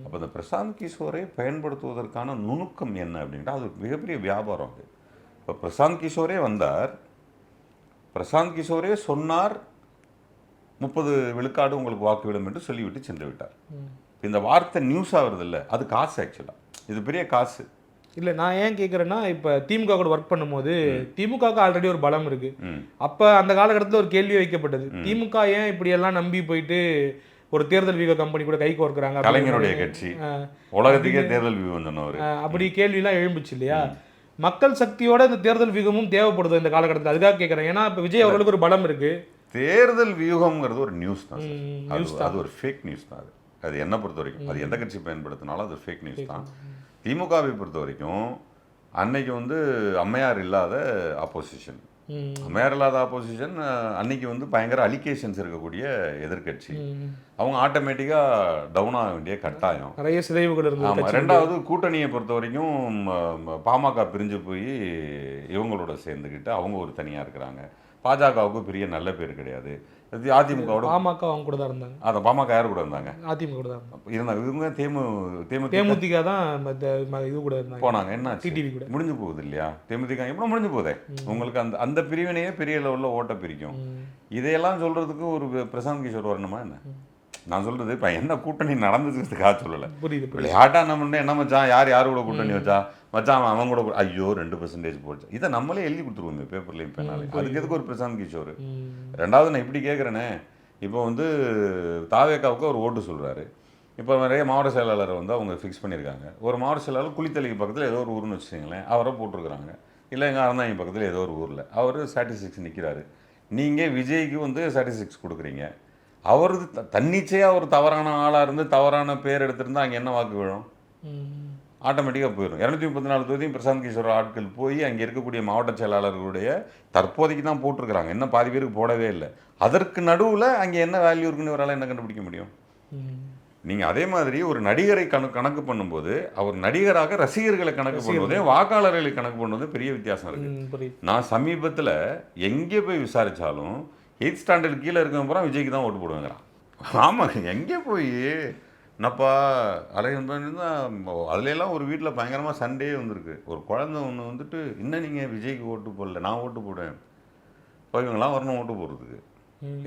Speaker 1: அப்போ அந்த பிரசாந்த் கிஷோரை பயன்படுத்துவதற்கான நுணுக்கம் என்ன அப்படின்னா, அது மிகப்பெரிய வியாபாரம். அது இப்போ பிரசாந்த் கிஷோரே வந்தார், பிரசாந்த் கிஷோரே சொன்னார் 30 விழுக்காடு உங்களுக்கு வாக்குவிடும் என்று சொல்லிவிட்டு சென்று விட்டார். இந்த வார்த்தை நியூஸ் ஆகுறது இல்லை, அது காசு. ஆக்சுவலாக இது பெரிய காசு
Speaker 6: இல்லை. நான் ஏன் கேட்குறேன்னா, இப்போ திமுக கூட ஒர்க் பண்ணும்போது திமுகவுக்கு ஆல்ரெடி ஒரு பலம் இருக்கு. அப்போ அந்த காலகட்டத்தில் ஒரு கேள்வி வைக்கப்பட்டது, திமுக ஏன் இப்படியெல்லாம் நம்பி போயிட்டு ஒரு தேர்தல் வியூக கம்பெனி கூட கைக்கு ஒர்க்குறாங்க,
Speaker 1: கலைஞருடைய கட்சி உலகத்துக்கே தேர்தல் வியூகம் சொன்னவர்,
Speaker 6: அப்படி கேள்வியெல்லாம் எழும்புச்சு இல்லையா? மக்கள் சக்தியோட இந்த தேர்தல் வியூகமும் தேவைப்படுது இந்த காலகட்டத்தில். அதுக்காக கேட்குறேன். ஏன்னா இப்போ விஜய் அவர்களுக்கு ஒரு பலம் இருக்கு.
Speaker 1: தேர்தல் வியூகம்ங்கிறது ஒரு நியூஸ் தான், அது ஒரு ஃபேக் நியூஸ் தான். அது என்னை பொறுத்த வரைக்கும் அது எந்த கட்சி பயன்படுத்தினாலும் அது ஃபேக் நியூஸ் தான். திமுகவை பொறுத்த வரைக்கும் அன்னைக்கு வந்து அம்மையார் இல்லாத ஆப்போசிஷன், மேயர் இல்லாத ஆப்போசிஷன் அன்னைக்கு வந்து பயங்கர அலிகேஷன்ஸ் இருக்கக்கூடிய எதிர்க்கட்சி. அவங்க ஆட்டோமேட்டிக்காக டவுன் ஆக வேண்டிய கட்டாயம்.
Speaker 6: நிறைய சிதைவுகள்
Speaker 1: ஆமாம்.
Speaker 6: இருந்தது.
Speaker 1: ரெண்டாவது கூட்டணியை பொறுத்த வரைக்கும் பாமக பிரிஞ்சு போய் இவங்களோட சேர்ந்துக்கிட்டு அவங்க ஒரு தனியாக இருக்கிறாங்க. பாஜகவுக்கு பெரிய நல்ல பேர் கிடையாது. அதிமுகவோட
Speaker 6: பாமக அவங்க கூட தான் இருந்தாங்க.
Speaker 1: அதை பாமக யார் கூட இருந்தாங்க?
Speaker 6: அதிமுக கூட தான் இருந்தாங்க.
Speaker 1: இருந்தாங்க. இவங்க
Speaker 6: தேமுதிக தான் இது கூட இருந்தாங்க.
Speaker 1: போனாங்க. என்ன
Speaker 6: டிடிவி கூட
Speaker 1: முடிஞ்சு போகுது இல்லையா? தேமுதிக எப்படி முடிஞ்சு போதே. உங்களுக்கு அந்த அந்த பிரிவினையே பெரிய லெவலில் ஓட்ட பிரிக்கும். இதையெல்லாம் சொல்றதுக்கு ஒரு பிரசாந்த் கிஷோர் வரணுமா என்ன? நான் சொல்றது இப்போ என்ன கூட்டணி நடந்துக்கிறதுக்காக சொல்லலை.
Speaker 6: புரியுது.
Speaker 1: விளையாட்டா நம்ம என்ன மச்சான் யார் கூட கூட்டணி வச்சா மச்சான் அவன் கூட ஐயோ 2% போச்சு. இதை நம்மளே எழுதி கொடுத்துருவோம் பேப்பர்லையும் பேனாலே. அதுக்கு எதுக்கு ஒரு பிரசாந்த் கிஷோர்? ரெண்டாவது நான் இப்படி கேட்குறேனே, இப்போ வந்து தாவேக்காவுக்கு ஒரு ஓட்டு சொல்கிறாரு. இப்போ நிறைய மாவட்ட செயலாளரை வந்து அவங்க ஃபிக்ஸ் பண்ணியிருக்காங்க. ஒரு மாவட்ட செயலாளர் குளித்தலைக்கு பக்கத்தில் ஏதோ ஒரு ஊர்னு வச்சுக்கோங்களேன், அவரை போட்டிருக்கிறாங்க. இல்லை எங்கள் அறந்தாங்கி பக்கத்தில் ஏதோ ஒரு ஊரில் அவர் 36 நிற்கிறாரு. நீங்கள் விஜய்க்கு வந்து 36 கொடுக்குறீங்க. அவரது தன்னிச்சையாக ஒரு தவறான ஆளாக இருந்து தவறான பேர் எடுத்திருந்தா அங்கே என்ன வாக்கு விழும்? ஆட்டோமேட்டிக்காக போயிடும். 234 தொகுதியும் பிரசாந்த் கிஷோர் ஆட்கள் போய் அங்கே இருக்கக்கூடிய மாவட்ட செயலாளர்களுடைய தற்போதைக்கு தான் போட்டிருக்கிறாங்க. இன்னும் பாதி பேருக்கு போடவே இல்லை. அதற்கு நடுவில் அங்கே என்ன வேல்யூ இருக்குன்னு இவரால் என்ன கண்டுபிடிக்க முடியும்? நீங்கள் அதே மாதிரி ஒரு நடிகரை கணக்கு பண்ணும்போது அவர் நடிகராக ரசிகர்களை கணக்கு பண்ணும்போதே வாக்காளர்களை கணக்கு பண்ணும்போது பெரிய வித்தியாசம் இருக்குது. நான் சமீபத்தில் எங்கே போய் விசாரித்தாலும் 8th ஸ்டாண்டர்ட் கீழே இருக்கவங்க பூரா விஜய்க்கு தான் ஓட்டு போடுவேங்கிறான். ஆமாங்க. எங்கே போய் என்னப்பா அதுலாம் ஒரு வீட்டில் பயங்கரமாக சண்டே வந்திருக்கு. ஒரு குழந்தை ஒன்று வந்துட்டு இன்னும் நீங்கள் விஜய்க்கு ஓட்டு போடல, நான் ஓட்டு போடுவேன். இப்போ இவங்கெல்லாம் வரணும் ஓட்டு போடுறதுக்கு.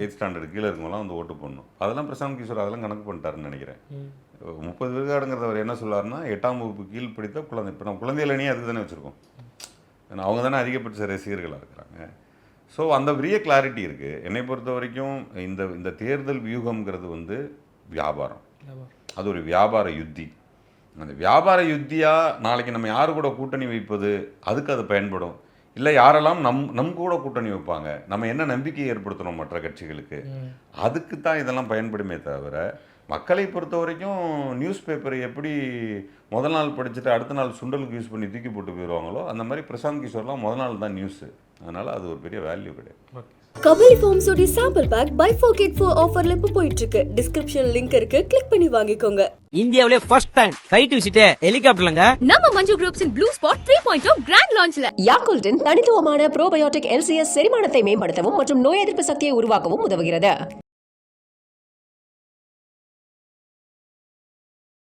Speaker 1: 8th ஸ்டாண்டர்ட் கீழே இருக்கவங்களாம் வந்து ஓட்டு போடணும். அதெல்லாம் பிரசாந்த் கிஷோர் அதெல்லாம் கணக்கு பண்ணிட்டாருன்னு நினைக்கிறேன். 30 விழுக்காடுங்கிறத அவர் என்ன சொல்லுவாருன்னா 8ஆம் வகுப்பு கீழ் படித்த குழந்தை. இப்போ நம்ம குழந்தைகள் அணியே அதுக்கு தானே வச்சுருக்கோம். ஏன்னா அவங்க தானே அதிகபட்ச ரசிகர்களாக இருக்கிறாங்க. ஸோ அந்த பெரிய கிளாரிட்டி இருக்குது. என்னை பொறுத்த வரைக்கும் இந்த தேர்தல் வியூகம்ங்கிறது வந்து வியாபாரம். அது ஒரு வியாபார யுத்தி. அந்த வியாபார யுத்தியாக நாளைக்கு நம்ம யார் கூட கூட்டணி வைப்பது அதுக்கு அது பயன்படும். இல்லை யாரெல்லாம் நம் கூட கூட்டணி வைப்பாங்க, நம்ம என்ன நம்பிக்கையை ஏற்படுத்தணும் மற்ற கட்சிகளுக்கு, அதுக்கு தான் இதெல்லாம் பயன்படுமே தவிர மக்களை பொறுத்த வரைக்கும் நியூஸ் பேப்பரை எப்படி முதல் நாள் படிச்சுட்டு அடுத்த நாள் சுண்டலுக்கு யூஸ் பண்ணி தூக்கி போட்டு போயிடுவாங்களோ அந்த மாதிரி பிரசாந்த் கிஷோர்லாம் முதல் நாள் தான் நியூஸு. அதனால் அது ஒரு பெரிய வேல்யூ கிடையாது.
Speaker 2: கபலி ஃபார்ம்ஸோட சாம்பிள் பேக் பை 4get4 ஆஃபர்ல இப்ப போயிட்டு இருக்கு. டிஸ்கிரிப்ஷன் லிங்க் இருக்கு, கிளிக் பண்ணி வாங்கிக்கோங்க.
Speaker 3: இந்தியாவிலே ஃபர்ஸ்ட் டைம் சைட் விசிட் ஹெலிகாப்டர்லங்க.
Speaker 4: நம்ம Manju groups in blue spot 3.0 grand லான்ச்ல
Speaker 5: யாக்குல்டின் தனித்துவமான ப்ரோபயோட்டிக் LCS செரிமானத்தை மேம்படுத்தவும் மற்றும் நோய் எதிர்ப்பு சக்தியை உருவாக்கவும் உதவுகிறது.